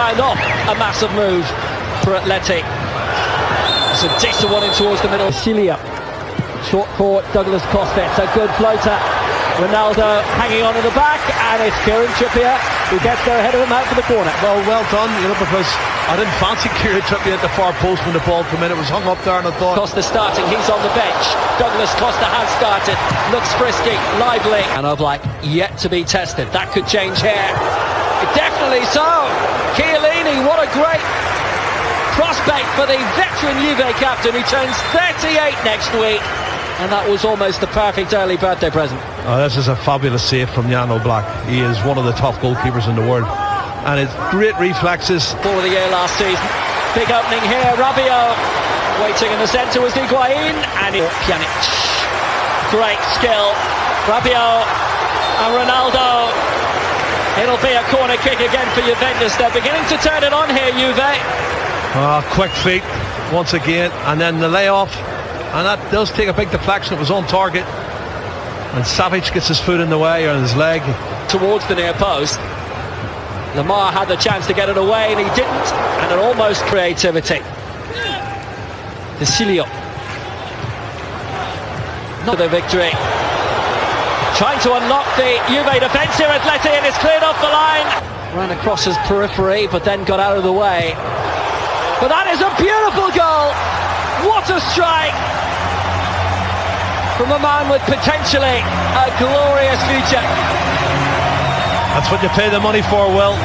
round off a massive move for Atleti. It's a decent one in towards the middle. Cilia, short for Douglas Costa. It's a good floater. Ronaldo hanging on in the back, and it's Kieran Trippier who gets there ahead of him out for the corner. Well done, because I didn't fancy Kieran Trippier at the far post when the ball came in. It was hung up there, and I thought... Costa starting, he's on the bench. Douglas Costa has started, looks frisky, lively. And Oblak yet to be tested. That could change here. Definitely so. Chiellini, what a great prospect for the veteran Juve captain who turns 38 next week. And that was almost the perfect early birthday present. Oh, this is a fabulous save from Jan Oblak. He is one of the top goalkeepers in the world. And it's great reflexes. Ball of the year last season. Big opening here, Rabiot. Waiting in the centre was Higuain. And Pjanic. Great skill. Rabiot and Ronaldo. It'll be a corner kick again for Juventus. They're beginning to turn it on here, Juve. Quick feet once again. And then the layoff. And that does take a big deflection. It was on target. And Savic gets his foot in the way, or his leg. Towards the near post. Lamar had the chance to get it away and he didn't. And an almost creativity. Desilio. Not the victory. Trying to unlock the Juve defence here, Atleti, and it's cleared off the line. Ran across his periphery, but then got out of the way. But that is a beautiful goal. What a strike from a man with potentially a glorious future. That's what you pay the money for, Will.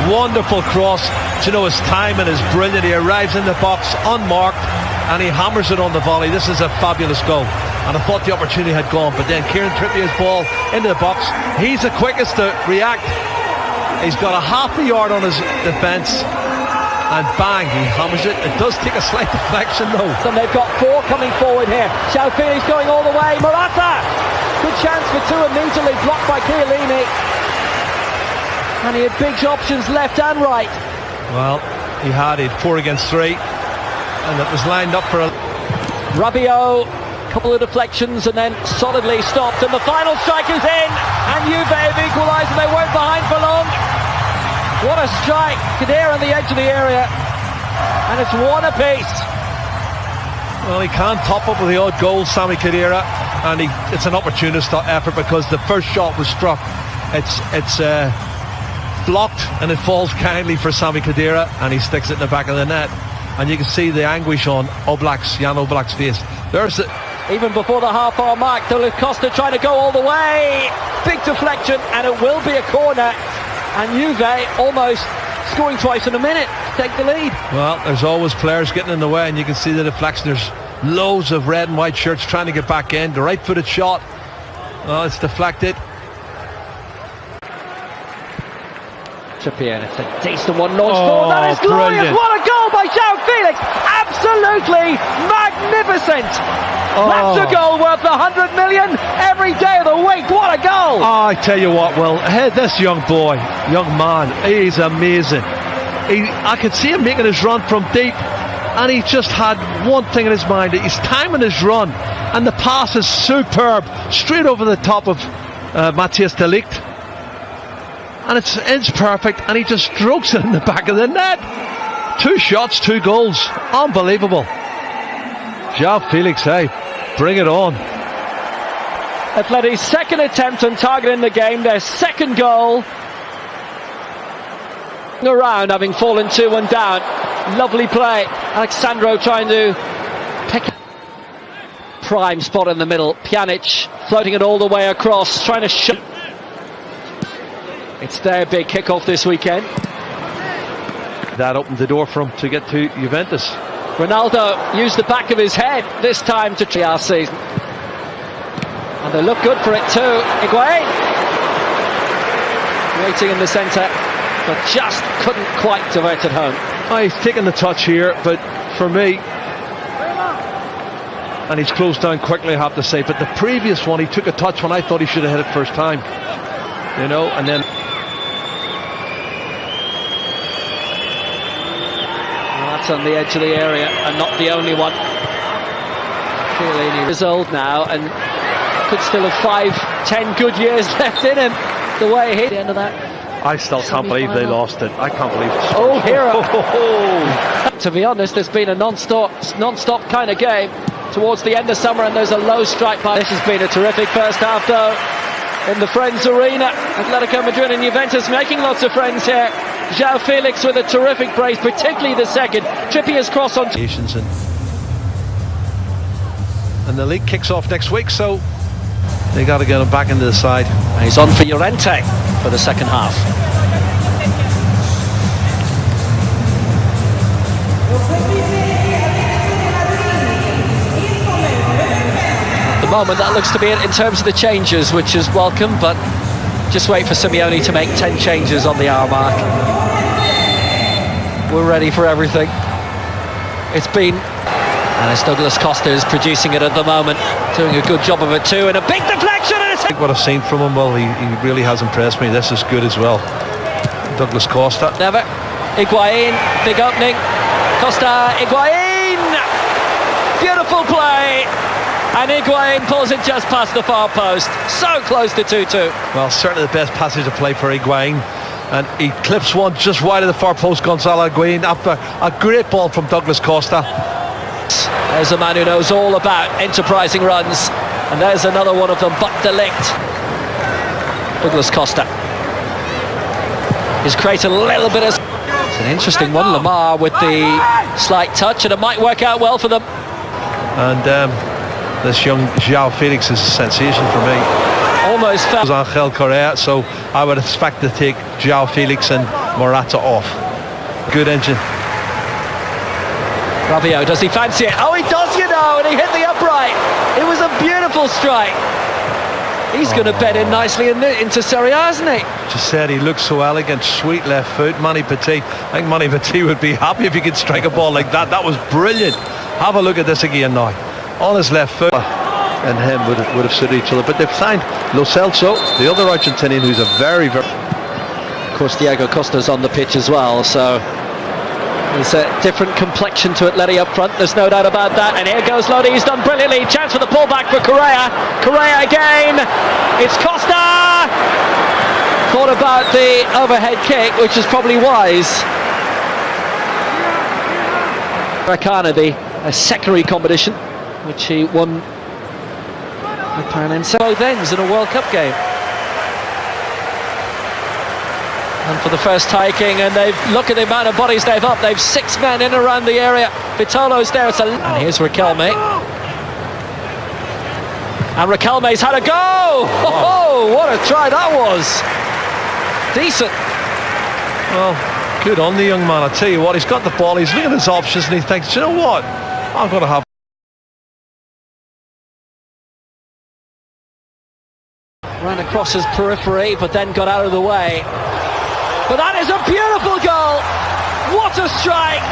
Wonderful cross. Do you know, his timing is brilliant. He arrives in the box unmarked and he hammers it on the volley. This is a fabulous goal. And I thought the opportunity had gone, but then Kieran Trippier's ball into the box. He's the quickest to react. He's got a half a yard on his defence. And bang, he hammers it. It does take a slight deflection though. And they've got four coming forward here. João Felix going all the way. Morata! Good chance for two immediately, blocked by Chiellini. And he had big options left and right. Well, he had 4 against 3. And it was lined up for a... Rabiot, couple of deflections and then solidly stopped. And the final strike is in. And Juve have equalised and they weren't behind for long. What a strike, Khedira on the edge of the area, and it's one apiece. Well, he can't top up with the odd goal, Sami Khedira, and it's an opportunist effort because the first shot was struck. It's blocked and it falls kindly for Sami Khedira, and he sticks it in the back of the net. And you can see the anguish on Jan Oblak's face. Even before the half-hour mark, Douglas Costa trying to go all the way. Big deflection, and it will be a corner. And Juve almost scoring twice in a minute to take the lead. Well, there's always players getting in the way, and you can see the deflection. There's loads of red and white shirts trying to get back in. The right-footed shot. Oh, it's deflected. Trippier, it's a decent one launched forward. That is glorious. Brilliant. What a goal by João Felix. Absolutely magnificent. That's a goal worth 100 million every day of the week. What a goal. Oh, I tell you what, Will, this young man, he's amazing. I could see him making his run from deep, and he just had one thing in his mind. He's timing his run, and the pass is superb, straight over the top of Matthias de Ligt. And it's perfect, and he just strokes it in the back of the net. 2 shots, 2 goals. Unbelievable. João Felix, hey, bring it on. Atleti's second attempt on target in the game, their second goal. Around, having fallen 2-1 down. Lovely play. Alexandro trying to pick prime spot in the middle. Pjanic floating it all the way across, trying to shoot. It's their big kickoff this weekend. That opened the door for him to get to Juventus. Ronaldo used the back of his head this time to last season. And they look good for it too. Higuain waiting in the centre, but just couldn't quite divert it home. Oh, he's taken the touch here, but for me, and he's closed down quickly, I have to say, but the previous one, he took a touch when I thought he should have hit it first time. You know, and then... That's on the edge of the area, and not the only one. Chiellini is old now, and could still have 5-10 good years left in him. The way he hit the end of that. I still can't believe they lost it. I can't believe it. Oh, hero! To be honest, there's been a non-stop kind of game towards the end of summer, and there's a low strike by. This has been a terrific first half, though, in the Friends Arena. Atletico Madrid and Juventus making lots of friends here. João Felix with a terrific brace, particularly the second. Trippier's cross on. And the league kicks off next week, so they got to get him back into the side. He's on for Llorente for the second half. At the moment, that looks to be it in terms of the changes, which is welcome, but just wait for Simeone to make 10 changes on the hour mark. We're ready for everything. It's been... And it's Douglas Costa is producing it at the moment, doing a good job of it too, and a big deflection, and it's... What I've seen from him, well, he really has impressed me. This is good as well. Douglas Costa. Never. Higuain, big opening. Costa, Higuain! Beautiful play! And Higuain pulls it just past the far post. So close to 2-2. Well, certainly the best passage to play for Higuain. And he clips one just wide of the far post, Gonzalo Higuain, after a great ball from Douglas Costa. There's a man who knows all about enterprising runs, and there's another one of them, but Delict. Douglas Costa. He's created a little bit of... It's an interesting one, Lamar with the slight touch, and it might work out well for them. And this young João Felix is a sensation for me. Almost fell. Angel Correa, so I would expect to take João Felix and Morata off. Good engine. Rabiot, does he fancy it? Oh, he does, you know, and he hit the upright. It was a beautiful strike. He's going to bed in nicely into Serie A, isn't he? Just said he looks so elegant, sweet left foot. Manny Petit, I think Manny Petit would be happy if he could strike a ball like that. That was brilliant. Have a look at this again now. On his left foot. And him would have suited each other. But they've signed Lo Celso, the other Argentinian, who's a very... Of course, Diego Costa's on the pitch as well, so... There's a different complexion to Atleti up front, there's no doubt about that. And here goes Lodi, he's done brilliantly. Chance for the pullback for Correa. Correa again. It's Costa! Thought about the overhead kick, which is probably wise. Rakana, the secondary competition, which he won with Paranense. Both ends in a World Cup game. And for the first taking, and look at the amount of bodies they've up. They've 6 men in and around the area. Vitolo's there. And here's Riquelme. And Riquelme's had a go! Oh, what a try that was! Decent. Well, good on the young man. I tell you what, he's got the ball. He's looking at his options, and he thinks, you know what? I'm going to have... Ran across his periphery, but then got out of the way. But that is a beautiful goal! What a strike!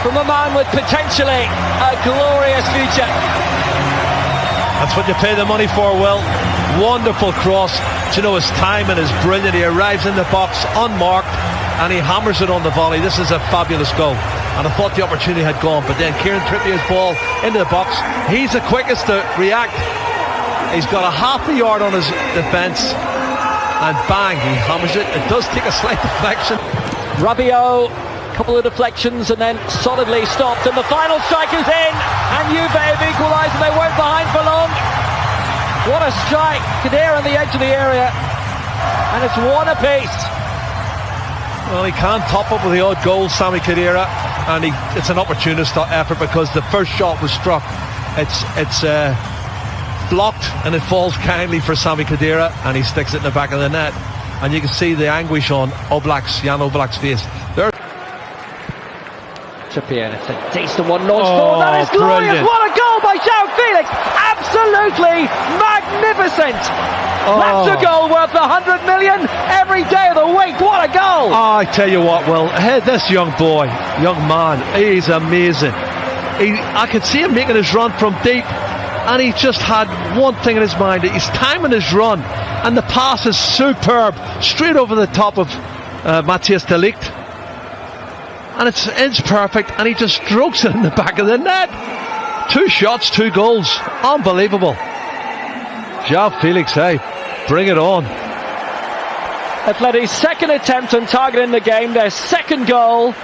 From a man with potentially a glorious future. That's what you pay the money for, Will. Wonderful cross. Do you know, his timing is brilliant. He arrives in the box unmarked and he hammers it on the volley. This is a fabulous goal. And I thought the opportunity had gone, but then Kieran Trippier's ball into the box. He's the quickest to react. He's got a half a yard on his defence. And bang, he hammers it. It does take a slight deflection. Rabiot, a couple of deflections and then solidly stopped. And the final strike is in. And Juve have equalised and they weren't behind for long. What a strike. Khedira on the edge of the area. And it's one apiece. Well, he can't top up with the odd goal, Sami Khedira. And it's an opportunist effort because the first shot was struck. It's blocked and it falls kindly for Sami Khedira and he sticks it in the back of the net, and you can see the anguish on Jan Oblak's face. Trippier, it's a decent one launched forward. That is glorious. Brilliant. What a goal by João Felix. Absolutely magnificent. That's a goal worth 100 million every day of the week. What a goal. I tell you what, Will, this young man, he's amazing. I could see him making his run from deep, and he just had one thing in his mind. He's timing his run, and the pass is superb, straight over the top of Matthias de Ligt, and it's perfect, and he just strokes it in the back of the net. 2 shots, 2 goals, unbelievable. João Felix, hey, bring it on. Atleti's second attempt on target in the game, their second goal.